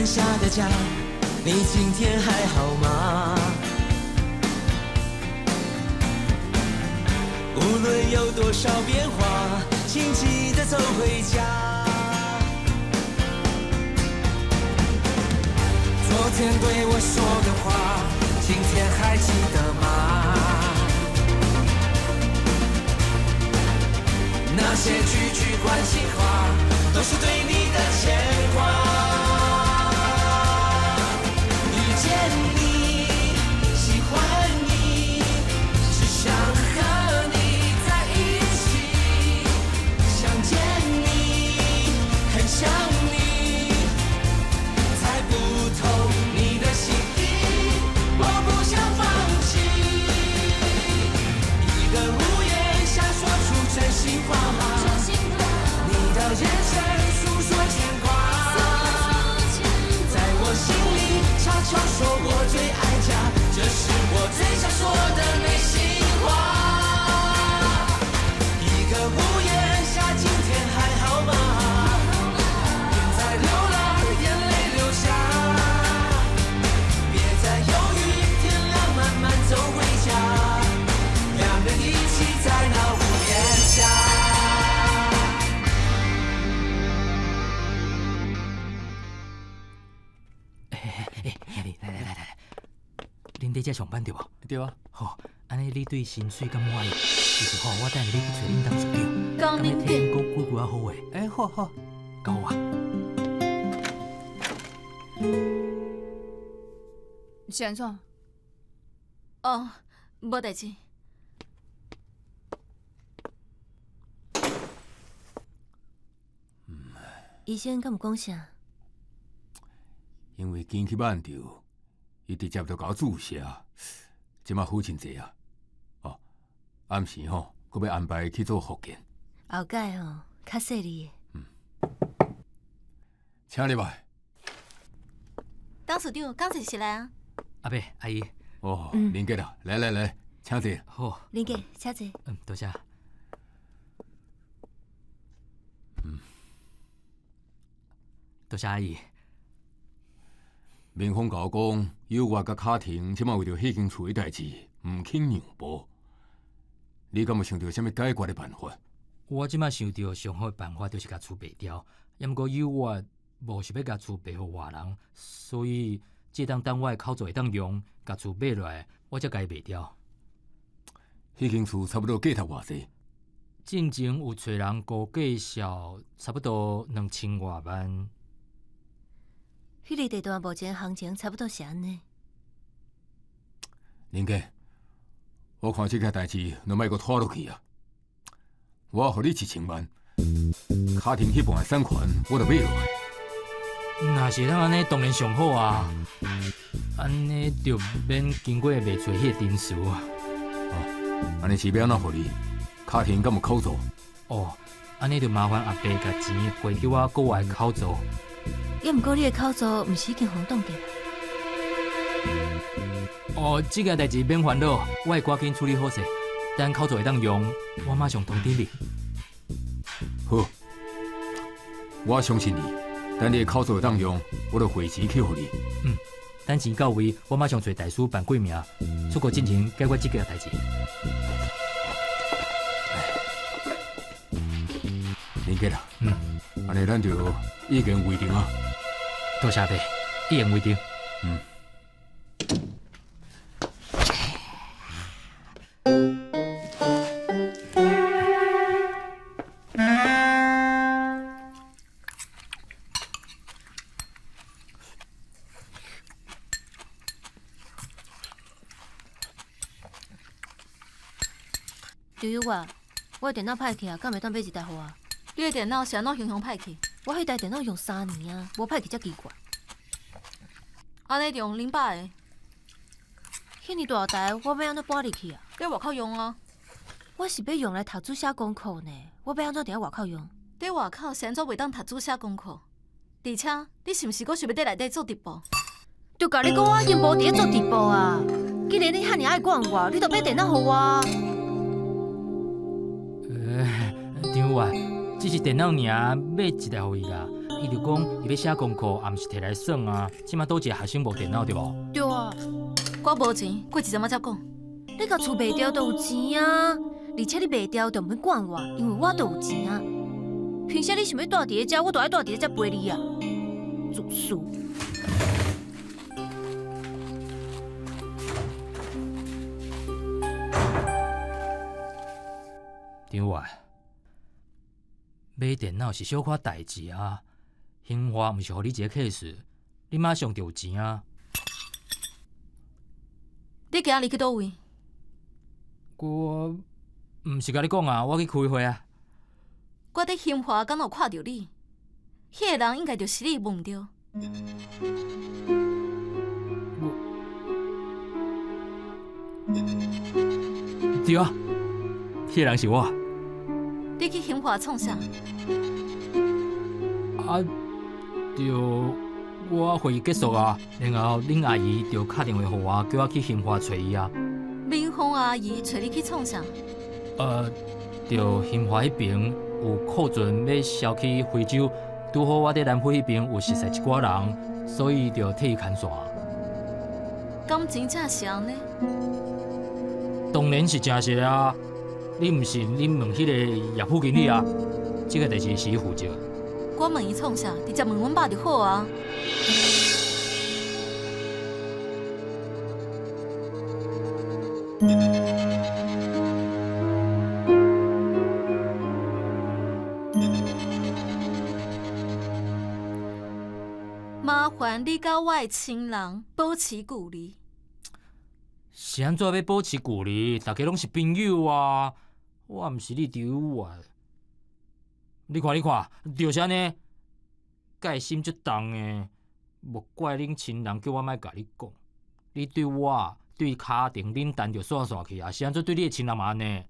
下的家，你今天还好吗？无论有多少变化，请记得走回家。昨天对我说的话，今天还记得吗？那些句句关心话，都是对你的牵挂。遇见你，喜欢你，只想和你在一起。想见你，很想你，猜不透你的心意，我不想放弃。一个屋檐下说出真心话吗？你的眼神诉说牵挂，在我心里悄悄说我最爱家，这是我最想说的内心话。一个屋檐下，今天还好吗？别再流浪，眼泪流下，别再犹豫，天亮慢慢走回家，两人一起在那屋檐下。恁在遮上班对无？对啊。好，安尼你对薪水敢满意？就是好，我等下你去找恁董事长，讲恁听讲几句好话。好好，交我。是安怎？哦，无代志。医生敢有讲啥？因为紧去挽着，伊直接就甲我注射，即马好真济啊！哦，暗时吼，佮要安排去做复健。后盖吼，较细腻的。请入来。董事长，刚才是来啊？阿伯阿姨，哦，林杰啦，来，请坐。好，林姐，请坐。多谢。多谢阿姨。明峰甲我讲，有我甲卡婷即马为着迄间厝的代志，唔肯让步。你敢有想到什么解决的办法？我即马想到上好的办法就是甲厝卖掉，也毋过有我无想要甲厝卖互外人，所以这等我的口座会当用，甲厝买落来，我才甲伊卖掉。迄间厝差不多价值偌济？进前有找人估计销差不多2000多万。迄个地段目前行情差不多是安尼。林杰，我看这件代志都莫阁拖落去啊！我互你1000万，卡廷迄半的产权我就买落来。若是咱安尼，当然上好啊！安尼就免经过卖出迄个定数啊。哦，安尼是要安怎互你？卡廷敢有口座？哦，安尼就麻烦阿伯甲钱汇给我国外口座。也毋过你的口座毋是已经轰动掉？哦，这个代志免烦恼，我会赶紧处理好势。等口座会当用，我马上通知你。好，我相信你。等你的口座会当用，我就汇钱去互你。等钱到位，我马上找大师办过名，出国进行解决这个代志。林杰啦，安尼咱就已经为定啊。多谢阿伯，一言为定。对于我的电脑歹去啊，敢袂当买一台互我？你的电脑是安怎雄歹去？我迄台电脑用3年啊，无歹去才奇怪。安尼用000的，遐尼大台，我要安怎搬入去啊？在外口用啊？我是要用来读书写功课呢，我要安怎伫外口用？在外口是安怎袂当读书写功课？而且你是毋是阁想要在内底做直播？就甲你讲，我已经无伫咧做直播啊！既然你遐尼爱管我，你就买电脑互我。张委，只是电脑尔，买一台互伊啦。伊就讲伊要写功课，也毋是摕来耍啊。即摆倒一个学生无电脑对无？对啊，我无钱，过一阵仔才讲。你甲厝卖掉就有钱啊，而且你卖掉就毋免管我，因为我就有钱啊。凭啥你想要住伫咧遮，我就爱住伫咧遮陪你啊？自私。张外，买电脑是小可代志啊，兴华毋是互你一个 case， 你马上就有钱啊。你今日去倒位？我毋是甲你讲啊，我去开会啊。我伫兴华敢有看到你？迄个人应该就是你，无毋对？对啊，迄个人是我。你去兴华创啥？啊，就我会议结束啊，然后恁阿姨就打电话给我，叫我去兴华找伊啊。民芳阿姨找你去创啥？就兴华迄边有库存要销去非洲，拄好我伫南非迄边有熟识一寡人，所以就替伊牵线。敢真正是安尼？当然是真实啊！你毋信，你问迄个业务经理啊，这个代志是伊负责。我问伊创啥，直接问阮爸就好啊。麻烦你甲我的亲人保持距离。是安怎要保持距离？大家拢是朋友啊！我毋是你丢啊！你看，就是安尼，戒心足重诶。莫怪恁亲人叫我莫甲你讲，你对我对家庭冷淡就煞去啊！是安怎对你的亲人嘛安尼？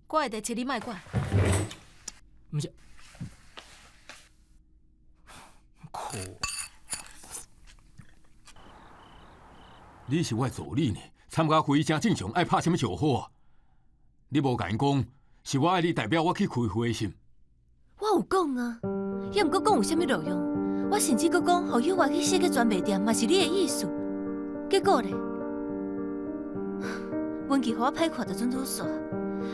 我的代志你莫管。毋是，酷。你是我的助理呢，参加会议正正常，爱拍什么招呼啊？你无甲因讲，是我爱你代表我去开会的心。我有讲啊，也毋过讲有啥物路用。我甚至佫讲，互友我去设计专卖店，嘛是你的意思。结果咧，文琪互我歹看就准拄煞。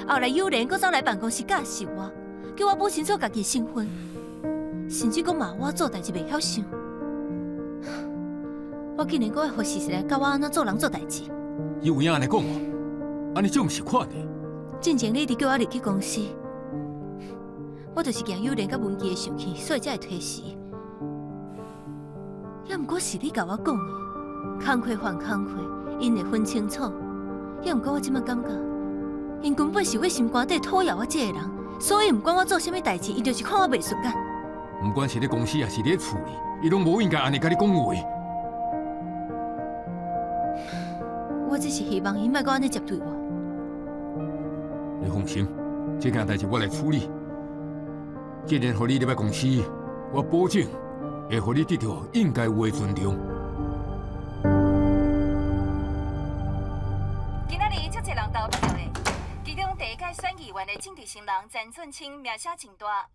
后来友莲佫走来办公室教示我，叫我不清楚家己身份，甚至佫骂我做代志袂晓想。我竟然佫爱互事实来教我安怎做人做代志。伊有影安尼讲哦，安尼这毋是款呢。进前你伫叫我入去公司，我就是惊友莲甲文琪的生气，所以才会推辞。也毋过是你甲我讲的，工课还工课，因会分清楚。也毋过我即摆感觉，因根本是为心肝底讨厌我这个人，所以毋管我做啥物代志，伊就是看我袂顺眼。毋管是咧公司还是咧厝里，伊拢无应该安尼甲你讲话。我只是希望伊莫阁安尼接对我。你放心，这件代志我来处理。既然互你入来公司，我保证会互你得到应该有的尊重。今仔日足侪人投票的，其中第一届选议员的政治新人詹俊清名声真大。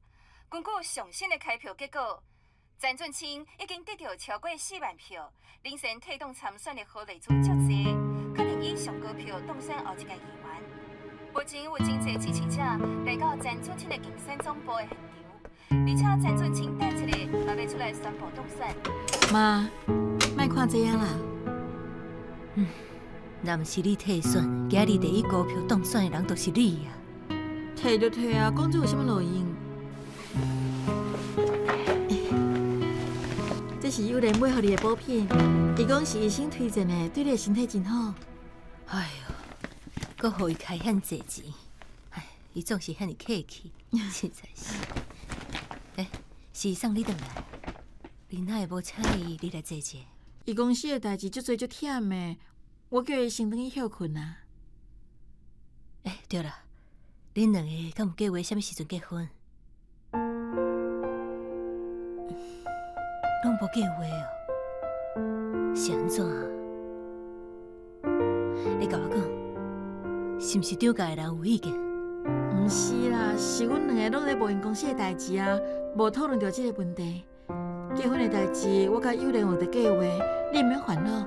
根据上新的开票结果，詹俊清已经得到超过4万票，领先推动参选的何丽珠足侪，确定以上高票当选后一届议员。目前有真侪支持者来到詹俊清的竞选总部的现场，而且詹俊清等一个也要出来宣布当选。妈，莫看这样啦。若毋是你替选，今日第一高票当选的人就是你呀。退就退啊，讲这有啥物路用？这是友莲买互你的补品，伊讲是医生推荐的，对你的身体真好。哎呦，佮互伊开遐济钱，哎，伊总是遐尼客气，实在是。是送你转来，你哪会无请伊你来坐者？伊公司的代志足多足忝的，我叫伊先转去休困啊。对了，恁两个敢有计划啥物时阵结婚？拢无计划哦，是安怎？你甲我讲，是毋是张家的人有意见？毋是啦，是阮两个拢咧无因公司的代志啊，无讨论到这个问题。结婚的代志，我甲友莲有伫计划，你毋免烦恼。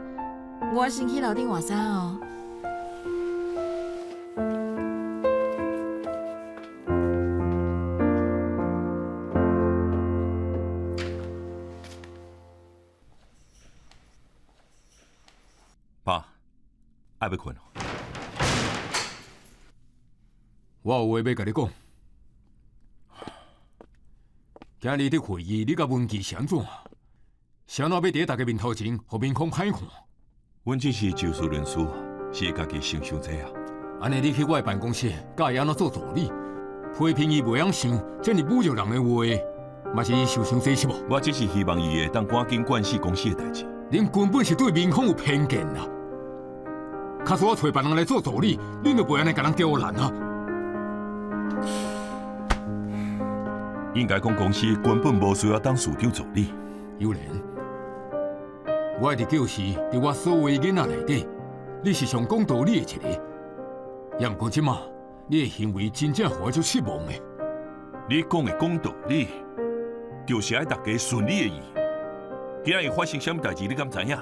我先去楼顶换衫哦。爸，爱要困哦。我有话要甲你讲。今日的会议，你甲文琪是安怎？啥哪要伫大家面头前，互面孔歹看？阮只是就事论事，是家己想伤济啊。安尼你去我的办公室，甲伊安怎做助理？批评伊袂晓想，这么侮辱人的话，嘛是受伤济是无？我只是希望伊会当赶紧管死公司的代志。恁根本是对面孔有偏见啦！假使我找别人来做助理，恁就袂安尼甲人刁难啊！应该讲公司根本无需要当市长助理。有莲，我伫教室，伫我所有的囡仔内底，你是上讲道理的一个。也毋过即马，你的行为真正互我足失望的。你讲的讲道理，就是爱大家顺你的意。今日发生什么代志，你敢知影？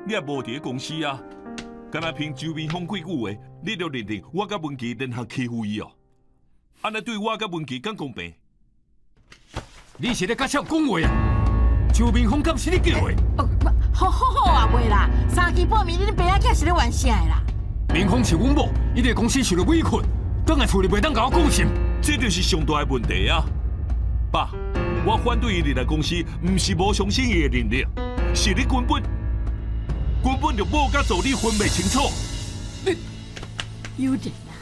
你也无伫咧公司啊，敢若凭周边风几句话，你就认定我甲文琪联合欺负伊哦？安尼对我甲文琪敢公平？你是咧甲谁讲话啊？周明峰敢是你叫的？好啊，袂啦，3更半暝，恁爸仔囝是咧玩啥的啦？明峰是阮某，伊伫公司受了委屈，当来厝里袂当甲我讲心，这就是上大的问题啊！爸，我反对伊入来公司，毋是无相信伊的能力，是你根本就无甲助理分袂清楚。有点啦，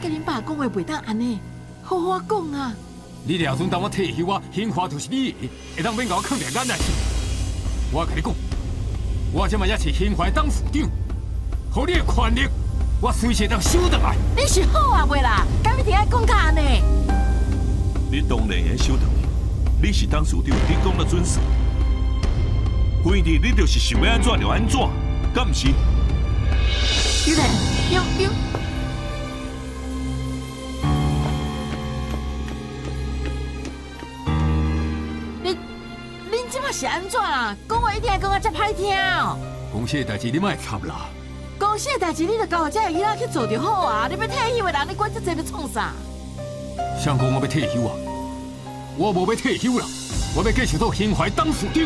甲恁爸讲话袂当安尼，好好讲啊！你了准当我退休啊，兴华就是你的，会当免甲我囥在眼内。我甲你讲，我即摆也是兴华当市长，互你的权力，我随时当收倒来。你是好啊，袂啦，敢一定爱讲甲安尼？你当然会收到，你是当市长，你讲得准时。规日你就是想要安怎就安怎，敢毋是？有点，有。恁即马是安怎啊？讲话一定要讲啊，遮歹听哦。公司的代志你莫插啦。公司的代志你著交互遮个囡仔去做就好啊！你要退休的人，你管这济要创啥？谁讲我要退休啊？我无要退休啦，我要继续做兴华当市长。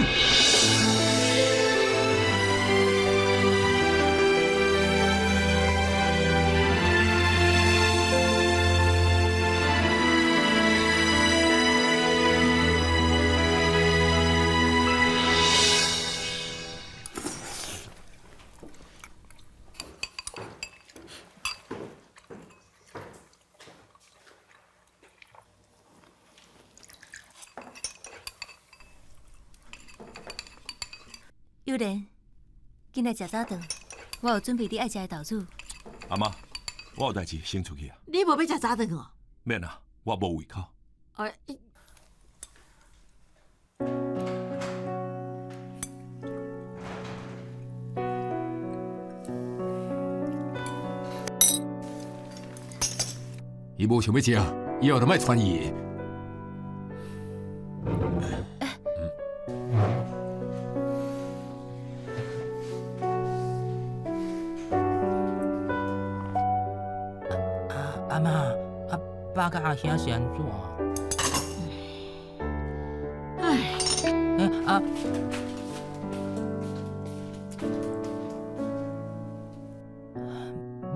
幼莲，今仔食早顿，我有准备你爱食的豆子。阿妈，我有代志先出去啊。你无要食早顿哦？免啊，我无胃口。伊无想要食，以后就莫传伊的。阿妈，爸甲阿兄是安怎？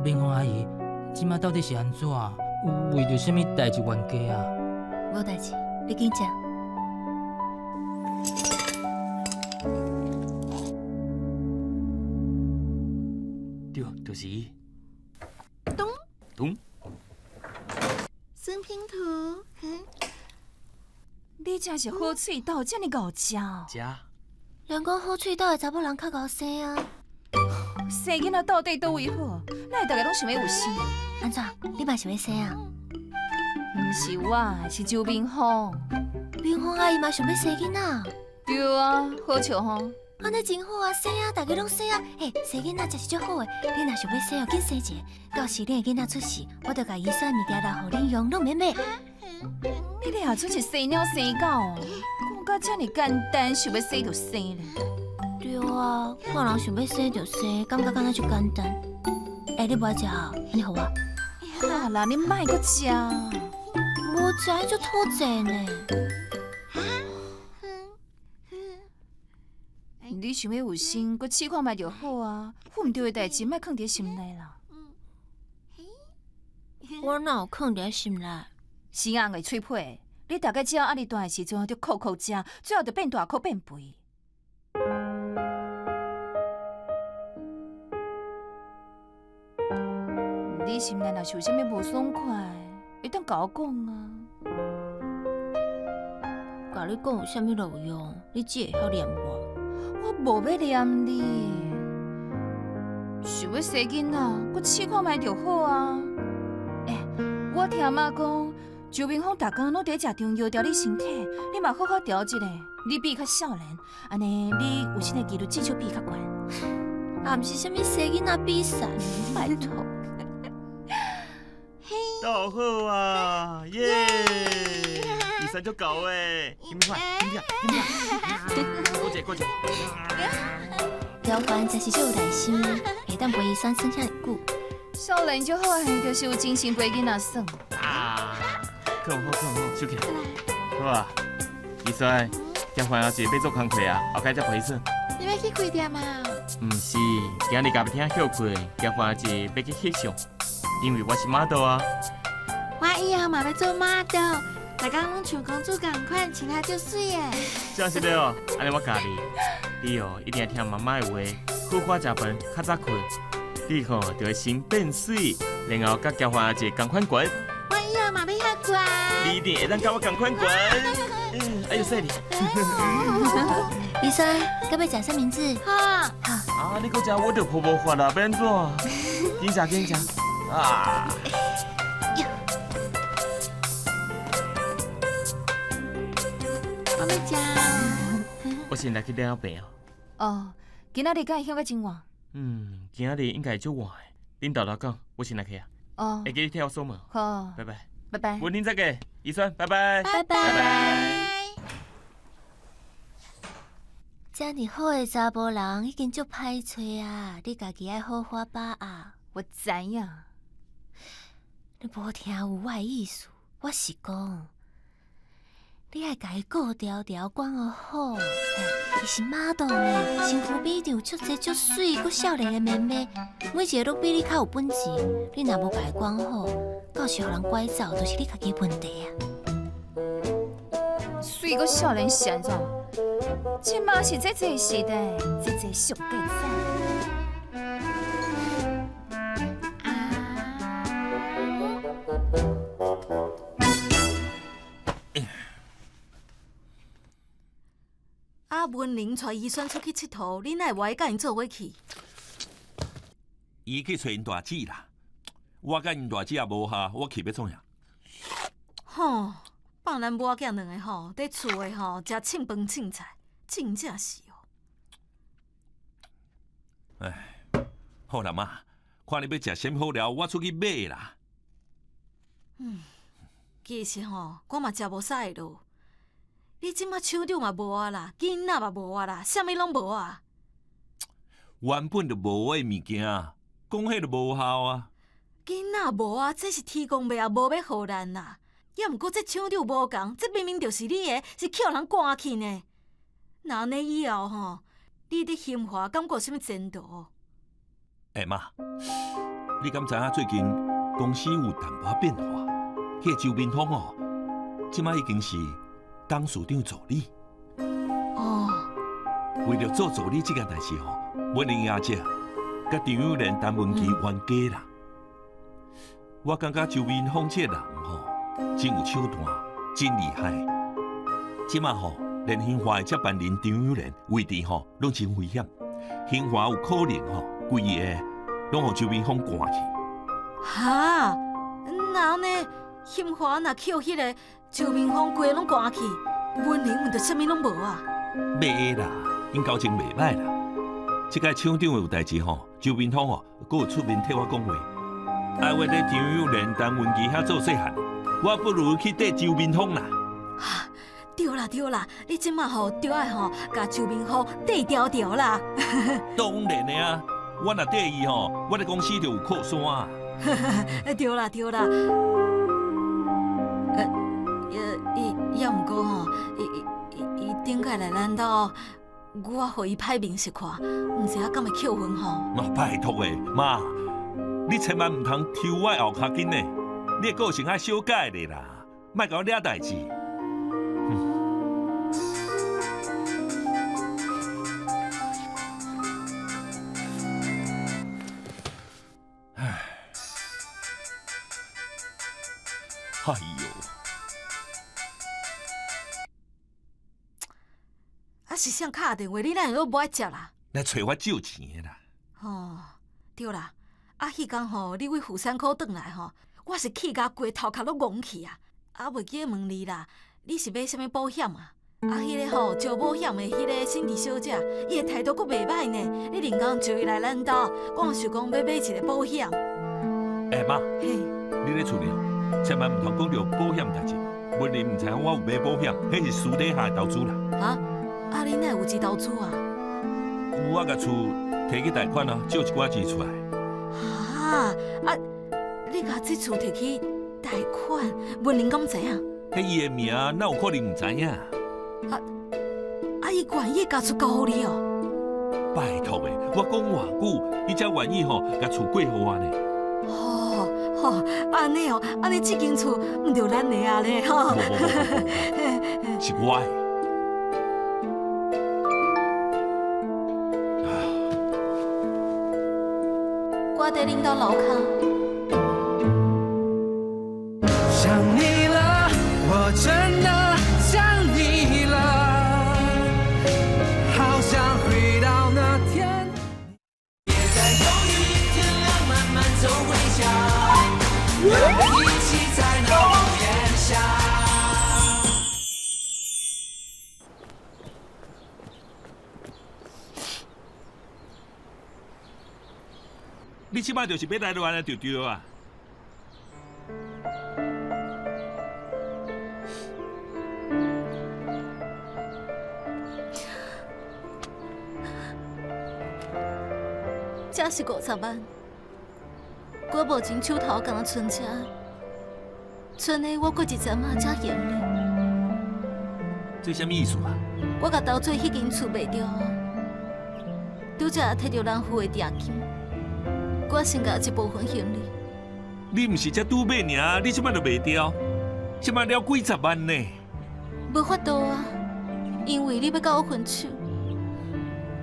明凤阿姨，即马到底是安怎？为着什么代志冤家啊？无代志，你紧食。对，就是伊。懂。生拼图，你真是好喙豆，这么敖食哦。食。人讲好喙斗的查某人较敖生啊。生囡仔到底倒位好？哪会大家拢想要有生？安怎？你嘛想要生啊？毋是我，是周明峰。明凤阿姨嘛想要生囡仔。对啊，好笑吼。安尼真好啊，生啊，大家拢生啊。嘿，生囡仔才是最好的。你若想要生哦，紧生一个。到时恁的囡仔出世，我就甲医生物件来互恁用，拢免买。你俩出去生鸟生狗，讲到这么简单，想要生就生咧。对啊，看人想要生就生，感觉敢若就简单。你无爱食啊？安尼互我。好啦，你莫阁食。无食就吐济呢。你想要有心，阁试看卖就好啊。混唔对的代志，莫放伫心内啦。我哪有放伫心内？死硬的脆皮，你大概只要压力大的时阵，就哭哭食，最后就变大哭变肥。你心内若是有啥物无爽快，会当甲我讲啊。甲你讲有啥物路用？你只会晓念我。我无要念你，想要生囡仔，阁试看卖就好啊。我听妈讲，周明峰逐工拢伫食中药调理身体，你嘛好好调一下。你比较少年，安尼你有生的几率至少比较悬。也毋是啥物生囡仔比赛，拜托。倒好啊，耶！医生足够诶，饮快，过节。姚凡真是最有耐心，会当陪医生算遐久。少年就好诶，就是有精神陪囡仔耍。看好，收起来。好啊，医生，今番仔一要做工课啊，后摆再陪算。你要去开店吗？毋是，今日甲要听休过，今番仔要去翕相，因为我是 model 啊。我以后嘛要做 model， 大家拢像公主共款，穿下就水诶。这样是了哦，安尼我教你，你哦一定要听妈妈的话，好好食饭，较早困，你吼就会心变水，然后甲交番仔共款悬。我以后嘛要遐乖。你一定会当甲我共款悬。哎呦，犀利！医生，要要食三明治？好。啊，你搁食我就泡无法啦，要安怎？紧食啊！我要食。我先来去领病哦。哦，今仔日敢会休到真晚？今仔日应该会足晚的。恁豆豆讲，我先来去啊。哦，会记你替我锁门。好，拜拜。拜拜。文婷再见，医生，拜拜。拜拜。遮尔好的查甫人已经足歹找啊！你家己爱好好把握。我知影。你无听有我的意思，我是讲，你爱家己顾条条，管好好。伊是model呢，身躯美场足济足水，阁少年的妹妹，每一个都比你较有本钱。你若无家己管好，到时互人拐走，就是你家己的问题啊。水阁少年是安怎？即马是这个时代，这个上计早。文玲带医生出去佚佗，你哪会无甲因做伙去？伊去找因大姐啦，我甲因大姐也无下，我去要创啥？吼，放咱母仔囝两个吼，伫厝诶吼，食凊饭凊菜，真正是哦。哎，好啦妈，看你要食什好料，我出去买啦。其实吼，我嘛食无啥咯。你即马手长嘛无啊啦，囡仔嘛无啊啦，啥物拢无啊。原本就无诶物件，讲迄就无效啊。囡仔无啊，这是天公伯也无要互咱啦。也毋过这手长无共，这明明就是你诶，是去互人赶去呢。那安尼以后吼，你伫兴华敢有啥物前途？妈，你敢知影最近公司有淡薄仔变化？迄个周明峰哦，即摆已经是董事长助理。哦。为了做助理这件代志吼，阮林阿姐甲张友莲、陈文琪冤家啦。我感觉周明峰这个人吼，真有手段，真厉害。即摆吼，连兴华的接班人张友莲位置吼，拢真危险。兴华有可能吼，规个拢互周明峰赶去。哈？那安尼，兴华若去互迄个周明峰规个拢赶去，阮林阮着啥物拢无啊？袂啦，因交情袂歹啦。这届厂长有代志吼，周明通吼，佫有出面替我讲话。啊，我咧张友连陈文琪遐做细汉，我不如去缀周明通啦。啊，对啦对啦，你即马吼就爱吼，甲周明虎缀调调啦。当然的啊，我若缀伊吼，我咧公司就有靠山啊。对啦对啦。也毋过吼，伊顶届来咱兜，我互伊歹面色看，毋知影敢会扣分吼。妈，拜托诶，妈，你千万唔通抽我后脚筋呢，你个性爱小改咧啦，莫甲我惹代志。哎呦！啊是谁敲电话？你哪会都无爱接啦？来找我借钱的啦。哦，对啦，啊，迄天吼，你为富山口转来吼，我是气甲规头壳都戆去啊！啊，袂记问你啦，你是买啥物保险啊？啊，迄个吼做保险的迄个辛迪小姐，伊的态度佫袂歹呢。你连工就伊来咱兜，我想讲要买一个保险。妈，嘿，你咧厝里千万唔通讲到保险代志，无你唔知影我有买保险，迄是私底下的投资啦。啊，啊，你哪有钱投资啊？我甲厝摕去贷款啊，借一寡钱出来。啊，你甲这厝摕去贷款，问恁敢知影？迄伊的名哪有可能唔知影？啊，伊愿意交出交互你哦？拜托的，我讲偌久，伊才愿意吼，甲厝过互我呢。哦，安尼哦，安尼这间厝毋着咱的啊咧吼。无，是我的。我伫恁兜楼骹。想你了，我真的想你了，好想回到那天。别再犹豫，天亮慢慢走回家，我们一起在那屋檐下。你即摆就是要来乱的就对啊！这是50万，我无钱手头敢若存车，剩的我过一阵仔才还你。这什么意思啊？我甲投做迄间厝卖掉啊，拄则摕到人付的定金，我先甲一部分还你。你毋是才拄买尔，你即摆就卖掉，即摆了几十万呢？无法度啊，因为你要甲我分手，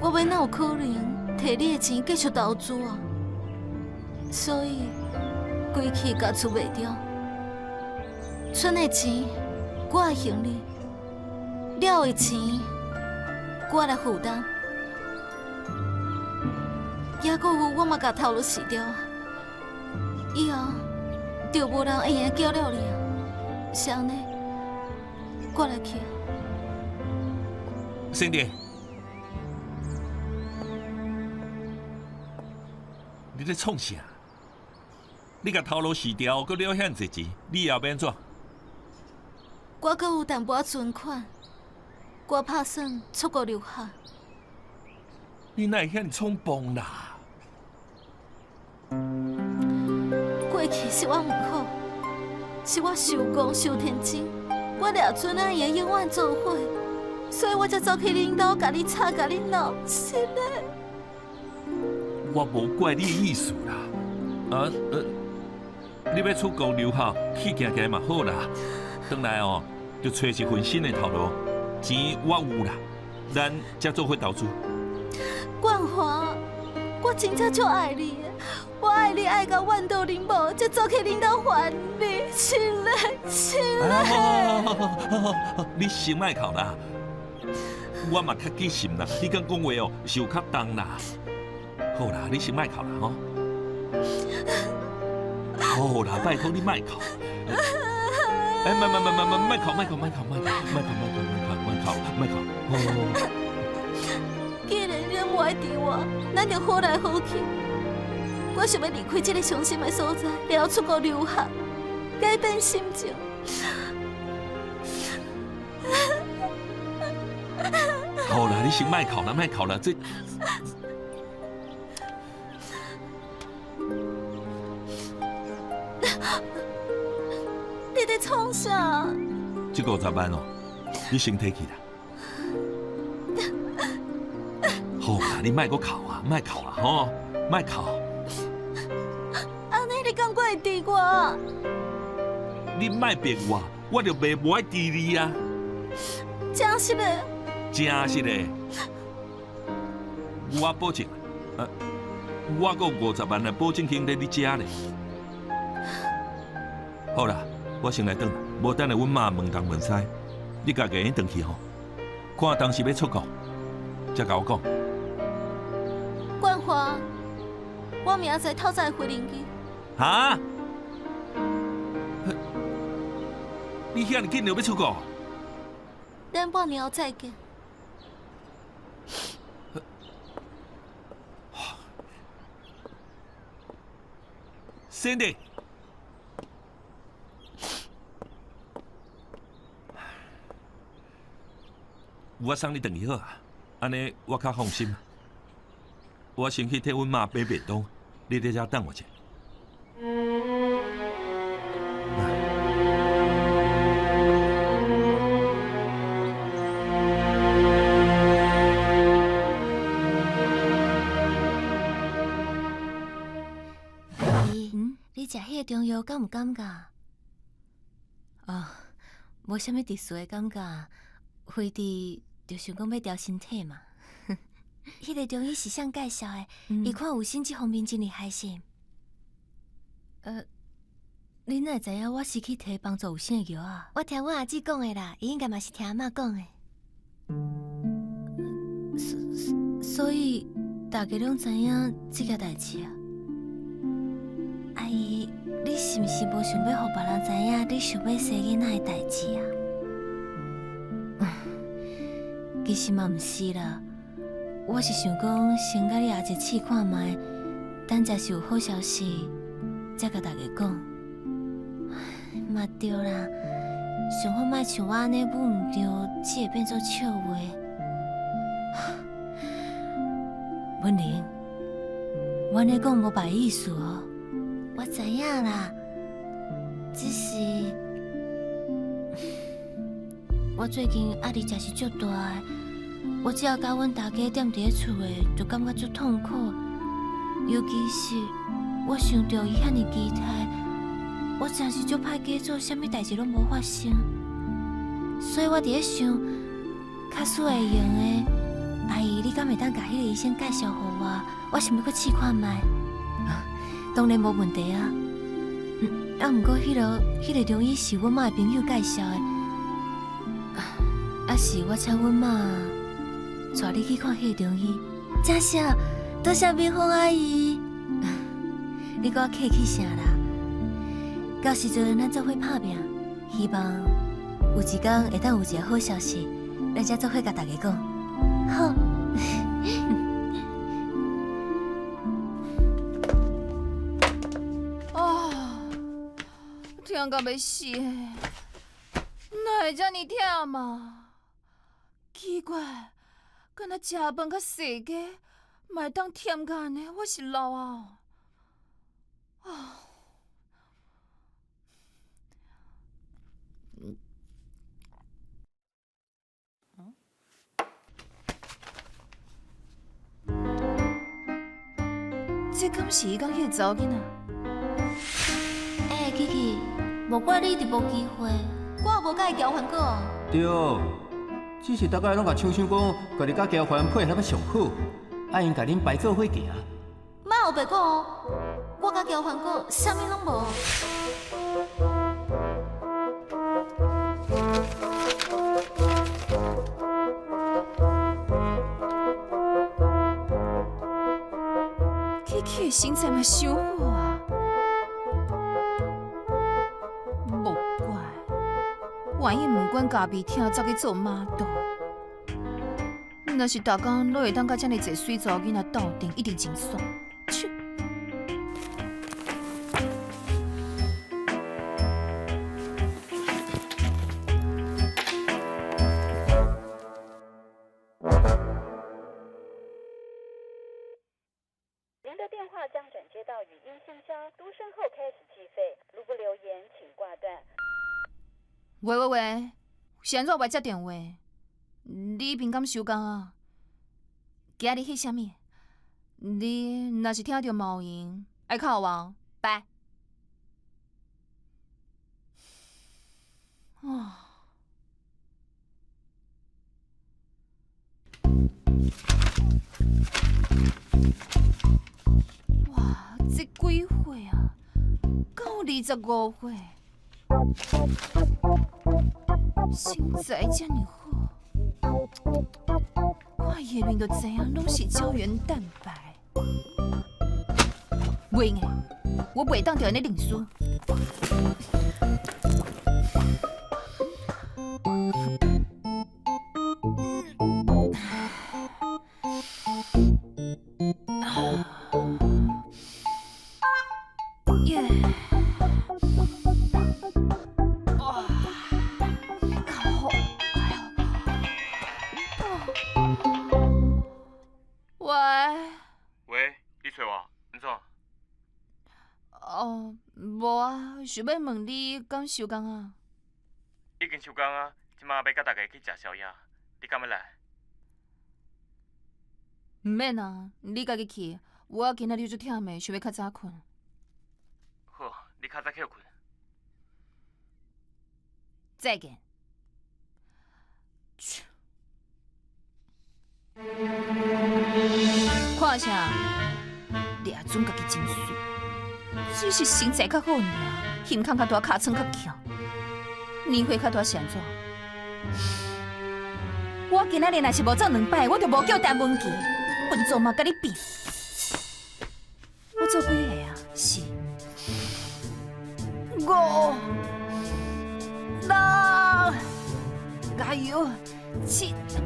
我要哪有可能摕你的钱继续投资啊？所以，规气甲厝卖掉，剩的钱我来还你，了的钱我来负担。也搁有我嘛甲头路死掉啊！以后就无人会用叫了你啊！是安尼，我来去啊！兄弟，你咧创啥？你甲头路死掉，佮了遐济钱，你后变怎？我搁有淡薄仔存款，我打算出国留学。你哪会遐尼冲动啦？过去是我唔好，是我受戆受天真，我掠准啊伊永远做伙，所以我才走去恁兜，甲你吵，甲你闹，是嘞。我无怪你的意思啦。你要出国留学，去行行嘛好啦。转来哦，就找一份新的头路，钱我有啦，咱才做伙投资。冠华，我真正足爱你的，我爱你爱到怨到恁某，才走去恁兜还你，是嘞，是嘞。好，你先莫哭啦，我嘛较记心啦。你敢讲话哦，是有较重啦。好啦，你先莫哭啦，吼。好啦，拜托你莫哭。莫哭。好。爱伫我，咱就好来好去。我想要离开这个伤心的所在，然后出国留学，改变心情。好啦，你先卖哭啦，卖哭啦，这你在创啥？这50万哦，你先摕去啦。好啦，你卖个哭啊，卖哭啊，吼，卖哭。安尼你敢会治我？你卖骗我就袂无爱治你啊。真是的。真是的，我保证，我还有50万的保证金在你遮呢。好啦，我先来转啦，无等下阮妈问东问西，你家己转去吼，看当时要出国，才甲我讲。冠华，我明仔载透早回林去。哈？你遐尼紧就要出国？咱半年后再见。Cindy， 我送你转去好啊，安尼我较放心。我先去替阮妈买便当，你在遮等我者。你食迄个中药敢有感觉？无啥物特殊的感觉，非得就想讲要调身体嘛。迄个中医是谁介绍的？伊看有心这方面真厉害是？你哪会知影我是去摕帮助有性的药啊？我听阮阿姊讲的啦，伊应该嘛是听阿嬷讲的。所以大家拢知影这件代志啊。阿姨，你是毋是无想要互别人知影你想要生囡仔的代志啊？其实嘛毋是啦，我是想讲先甲你阿姐试看卖，等假是有好消息，才甲大家讲。嘛对啦，上好莫像我安尼母唔对，只会变做笑话。文玲，我安尼讲无歹意思哦。我知影啦，只是我最近压力真是足大的，我只要甲阮大家踮伫咧厝的，就感觉足痛苦。尤其是我想到伊遐尼期待，我真是足歹假做，啥物代志拢无发生。所以我伫咧想，较输会用的，阿姨，你敢会当甲迄个医生介绍互我？我想要去试看卖。当然无问题啊。毋过迄个中医是阮妈的朋友介绍的，是我请阮妈带你去看迄个中医。真是，多谢美凤阿姨。你甲我客气啥啦？到时阵咱做伙拍拼，希望有一天会当有一个好消息，咱才做伙甲大家讲。好。痛到要死的，哪会遮尔忝嘛？奇怪，敢若食饭较细个，嘛会当忝甲安尼？我是老啊！这敢是伊讲迄个查某囡仔？琪琪，无怪你一直无机会，我也无甲伊交换过。对，只是大家拢甲唱想讲，家己甲交换配合较上好，爱因甲恁排做伙行。莫有白讲哦，我甲交换过，啥物拢无。琪琪的身材嘛伤好啊！无怪，万一唔管家己疼，才去做妈肚。若是大工都会当甲遮尔济水族囡仔斗阵，一定真爽。切！您的电话将转接到语音信箱，嘟声后开始计费。如不留言，请挂断。喂，现在我接电话。你平敢收工啊？今日翕啥物？你若是听到毛音，爱靠我，拜。哇，这几岁啊？到25岁，身材这么好。看伊的面就知影，拢是胶原蛋白。袂用的，我袂当着安尼认输。耶！哇！好！喂，你找我，安怎？哦，无啊，想要问你敢收工啊？已经收工啊，即马要甲大家去食宵夜，你敢要来？毋免啊，你家己去。我今仔日就忝的，想要较早困。好，你较早去困。再见。看啥？掠准家己真水，只是身材较好尔，胸腔较大，尻川较翘，年岁较大是安怎？我今仔日若是无走2摆，我就无叫陈文琪，分组嘛甲你比。我做几个啊？是5、6，加油，7、8、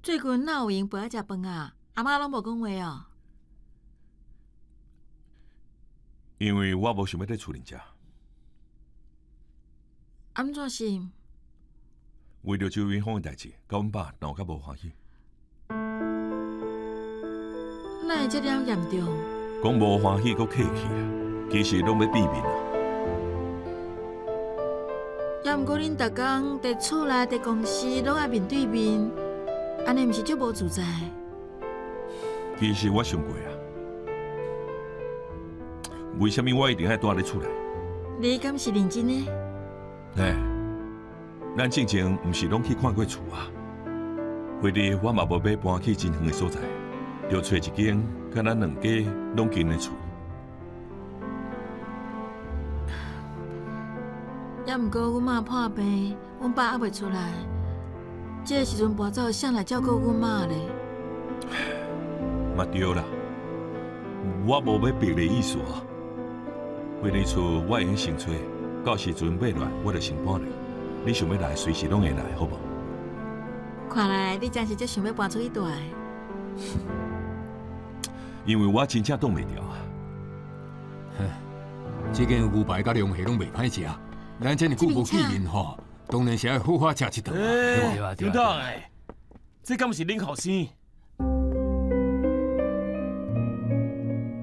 最近哪有闲陪我食饭啊？阿妈拢无讲话哦。因为我无想要在厝里食，安怎是？为着周云芳的代志，甲阮爸闹甲无欢喜。哪会这了严重？讲无欢喜，阁客气啊，其实拢要避免啊。也毋过恁逐工伫厝内、伫公司拢爱面对面，安尼毋是足无自在？其实我想过啊，为什么我一定要住咧厝内？你敢是认真的？哎，咱之前毋是拢去看过厝啊？或者我嘛无要搬去真远的所在，就找一间甲咱两家拢近的厝。也毋过阮妈破病，阮爸还未出来，这个时阵搬走，谁来照顾阮妈咧？嘛对啦，我无要逼的意思啊。回年厝我会用先找，到时阵买来我就先搬来。你想要来，随时拢会来，好无？看来你真是足想要搬出去住的。因为我真正挡袂牢啊。这间牛排甲龙虾拢袂歹食，咱这么久无见面吼，当然是要好好食一顿嘛，对吧？对当诶，这敢是恁后生？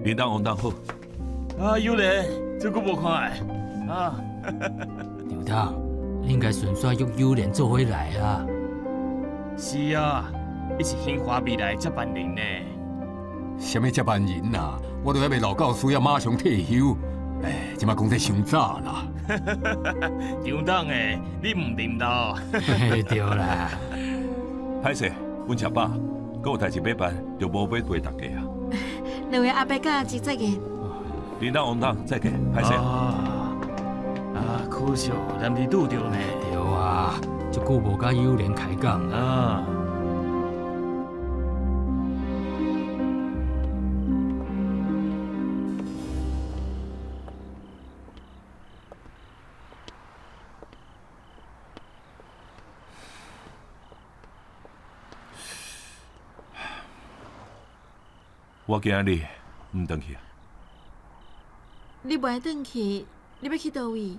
连当王当好。啊，有咧，这久无看诶，啊。刘涛，你应该顺续约友莲做回来啊。是啊，伊是兴华未来接班人呢。什么接班人啊？我都还未老到需要马上退休，哎，即马讲得伤早啦。张党诶，你唔啉到？嘿对啦，歹势，阮食饱，搁有代志要办，就无要陪大家啊。两位阿伯甲姐再见。领导王党再见，歹势。可惜咱伫拄着呢。对啊，足久无甲友莲开讲啊。啊，我今日唔回去啊，你不爱转去，你要去倒位？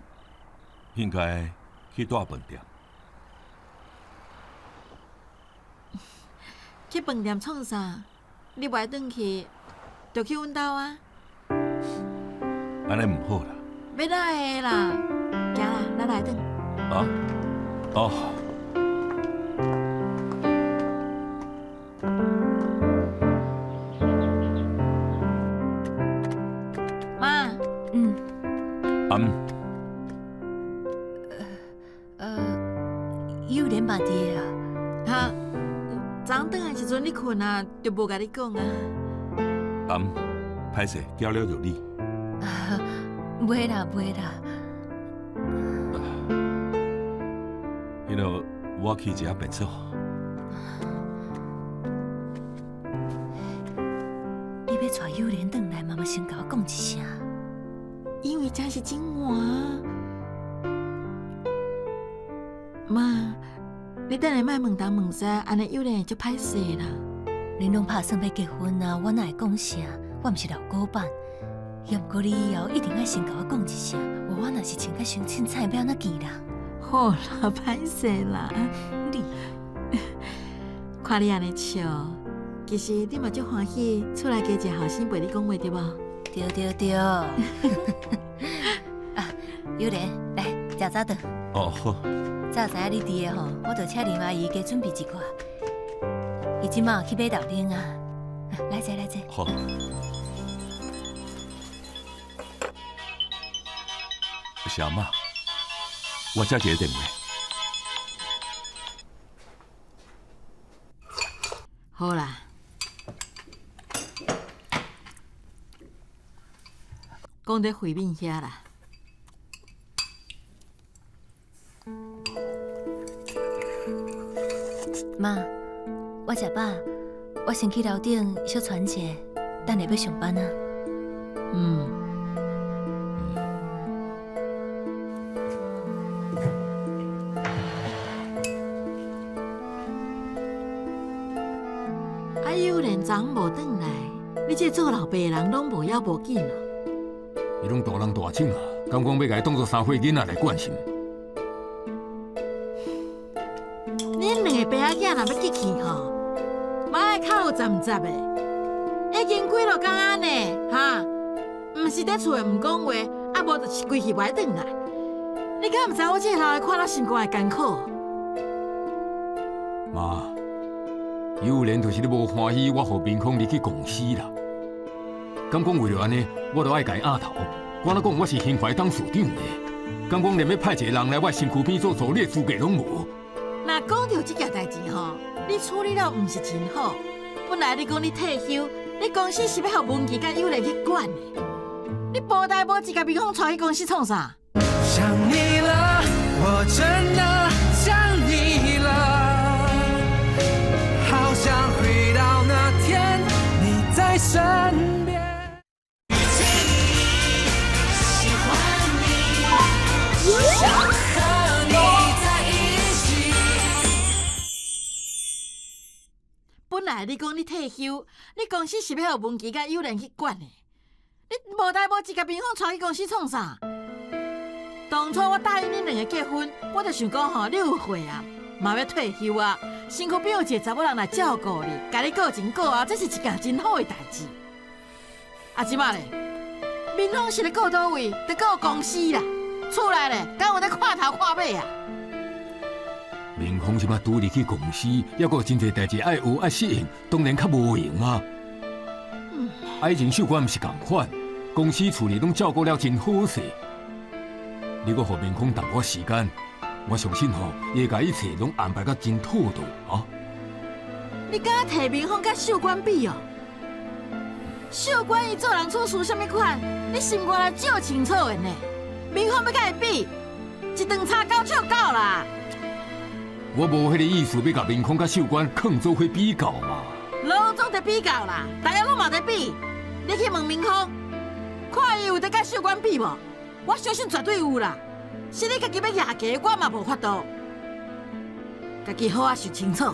应该去大饭店。去饭店创啥？你不爱转去，就去阮兜啊。安尼唔好啦。要来的啦，行啦，咱来转。啊？哦。妈，幼莲爸爹啊，哈，昨昏转来时阵你困啊，就无甲你讲啊。歹势，叫了就你。袂啦袂啦，迄落我去一下便所。你要带幼莲转来，妈妈先甲我讲一声。因为这是真晚。妈，你等下莫问东问西，安尼幼莲会足歹势啦。恁拢拍算要结婚啊，我哪会讲啥？我毋是老古板。要毋过你以后一定要先甲我讲一声，我若是穿甲伤凊彩，要安怎见人？好啦，歹势啦。你看你安尼笑，其实你嘛足欢喜，厝内加一个后生陪你讲话对无？对对对。啊，幼莲，来食早顿。哦好。早知影你伫的吼，我就请林阿姨加准备一寡。伊即马去买豆奶啊，来坐来坐。好。是阿嬷，我接一个电话。好啦，讲在回面遐啦。妈，我食饱，我先去楼顶小喘者，等下要上班啊。幼莲昨无转来，你这做老爸的人拢无要无紧哦。伊拢大人大种啊，敢讲要甲伊当作三岁囡仔来惯心？恁两个爸仔囝若要结去吼，妈的口有杂杂的，已经几落工安尼哈，毋是伫厝的毋讲话，啊无就是规气袂转来。你敢毋知我这个老的看到心肝会艰苦？妈，幼莲就是你无欢喜，我互明芳离去公司啦。敢讲为了安尼，我就爱甲伊压头。我哪讲我是兴怀当处长的，敢讲连要派一个人来我身躯边做助理的资格拢无。若讲到这件代志吼，你处理了毋是真好。本来你讲你退休，你公司是要互文琪甲幼莲去管的，你无代无志甲明芳带去公司创啥？想你了，我真的想你了，好想回到那天你在身边。喜欢你，想和你在一起。本来你讲你退休，你公司是要互文琪甲幼莲去管的，你无代无志甲明芳带去公司创啥？当初我答应恁两个结婚，我就想讲吼，你有岁啊，嘛要退休啊，身躯边有一个查某人来照顾你，甲你顾前顾后，这是一件真好的代志。啊，即马咧，明芳是咧顾倒位，伫顾公司啦，厝内咧，敢有咧看头看尾啊？明芳即马拄入去公司，还阁有真侪代志爱学爱适应，当然较无用啊。爱情习惯毋是共款，讲公司处理拢照顾了真好势。你搁互明空淡薄时间，我相信吼，伊会甲一切拢安排甲真妥当啊！你敢摕明峰甲秀官比哦？秀官伊做人处事什么款，你心肝来少清楚的呢？明峰要甲伊比，一顿叉狗笑狗啦！我无迄个意思，要甲明空甲秀官放做伙比较嘛。老总在比较啦，大家拢嘛在比。你去问明峰，看伊有得甲秀官比无？我相信绝对有啦。是你家己要压价，我嘛无法度。家己好啊想清楚。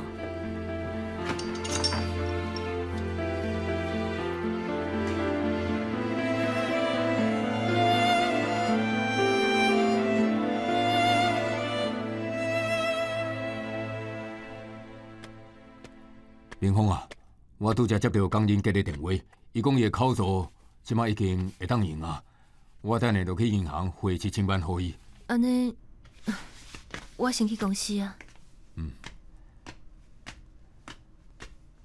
明峰啊，我拄则接到工人家的电话，伊讲伊的口座即马已经会当用啊。我等下就去银行汇7000万给伊。安尼，我先去公司啊。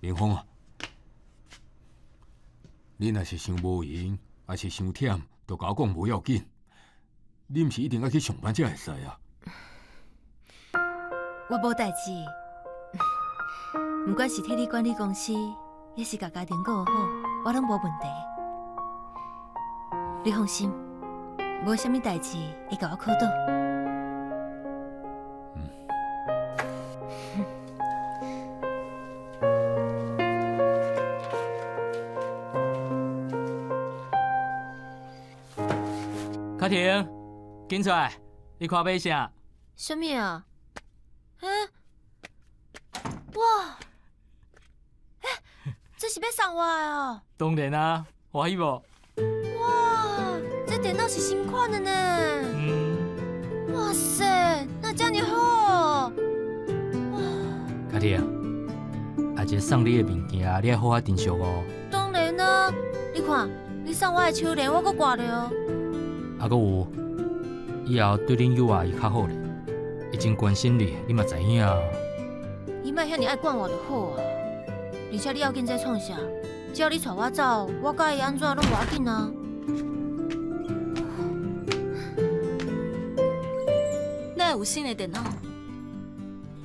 明峰啊，你若是伤无闲，还是伤忝，就甲我讲无要紧。你毋是一定要去上班才会使啊。我无代志，不管是替你管理公司，也是甲家庭顾好，我拢无问题。你放心，无啥物代志会甲我考倒。卡婷，紧出来！你看买啥？什么啊？哇！这是要送我的哦。当然啊，欢喜无？哇，这电脑是新款的呢。哇塞，那这样好哦。卡婷，阿姐送你的物件，你要好好珍惜哦。当然啊，你看，你送我的手链，我搁挂着哦。啊，搁有，以后对恁幼儿伊较好咧，伊真关心你，你嘛知影。伊莫遐尼爱管我就好啊。而且你要紧在创啥？只要你带我走，我甲伊安怎拢无要紧啊。那有新的电脑？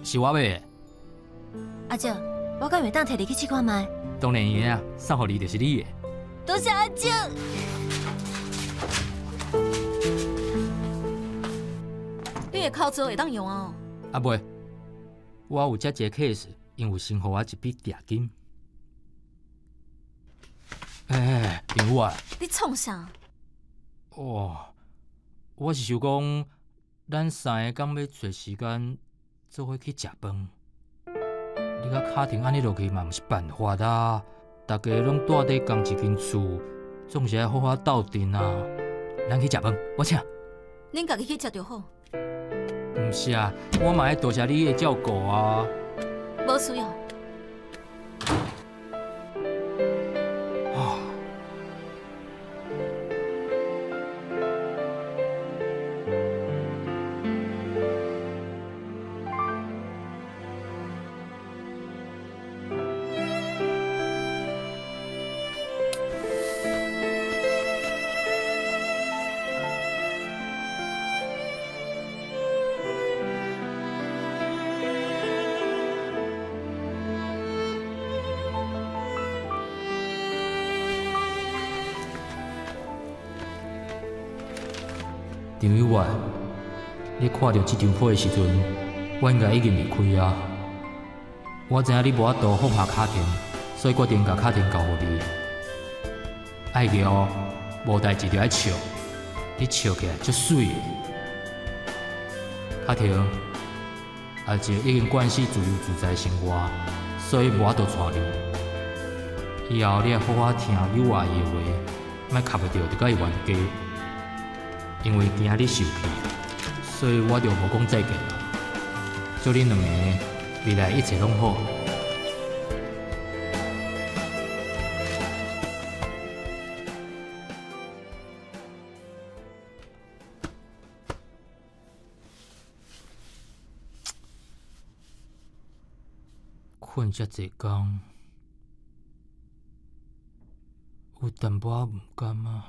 是我买的。阿姐，我敢会当摕你去试看卖？当然会啊，送互你就是你的。多谢阿姐。你的口罩会当用哦？啊袂，我有遮一个 case， 因为先互我一笔定金。朋友啊！你创啥？哦，我是想讲，咱三个敢要找时间做伙去食饭。你甲卡婷安尼落去嘛，毋是办法啦。大家拢住伫同一间厝，总是要好好斗阵啊。咱去食饭，我请。恁家己去食就好。毋是啊，我嘛要多谢你的照顾啊。无需要。张友外，你看到这张票的时阵，我应该已经离开啊。我知影你无法度放下卡婷，所以决定把卡婷交互你。爱聊，无代志就爱笑，你笑起来足水的。卡婷，阿姐已经惯习自由自在的生活，所以无法度带你。以后你要好好听友阿姨的话，莫卡不着就甲伊冤家。因为惊你受气，所以我就无讲再见了。祝恁两个未来一切拢好。困遮济工，有淡薄仔毋甘啊。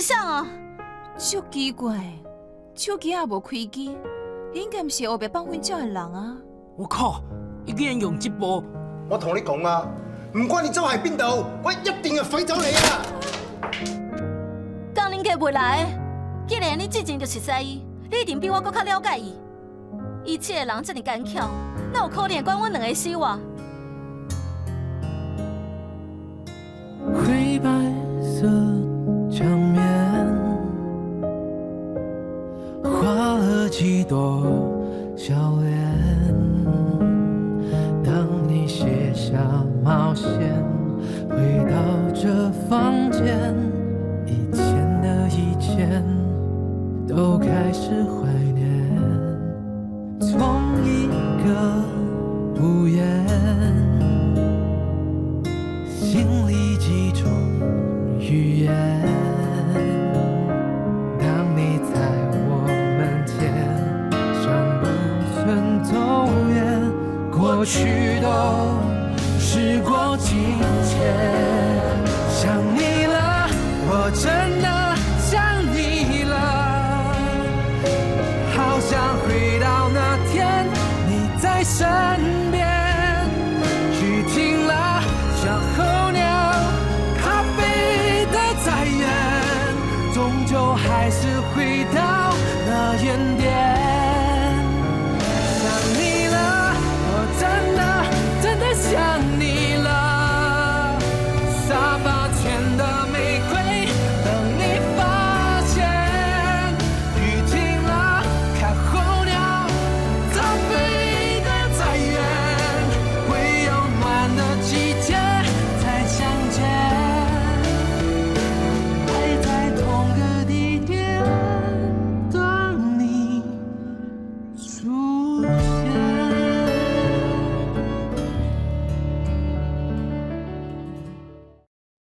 啥啊？足奇怪，手机也无开机，你应该毋是后壁放混鸟的人啊！我靠，伊竟然用这部！我同你講啊，唔管你走喺邊度，我一定要飛走你啊！江林家袂來的，既然你之前就熟悉伊，你一定比我搁較了解伊。伊这个人这么坚强，哪有可能管阮两个死活？灰白色墙面，画了几朵笑脸。当你卸下冒险，回到这房间，以前的以前都开始怀念。从一个屋檐，心里几种语言。当你在我门前，像不曾走远，过去都时过境迁。想你了，我真的想你了，好想回到那天你在身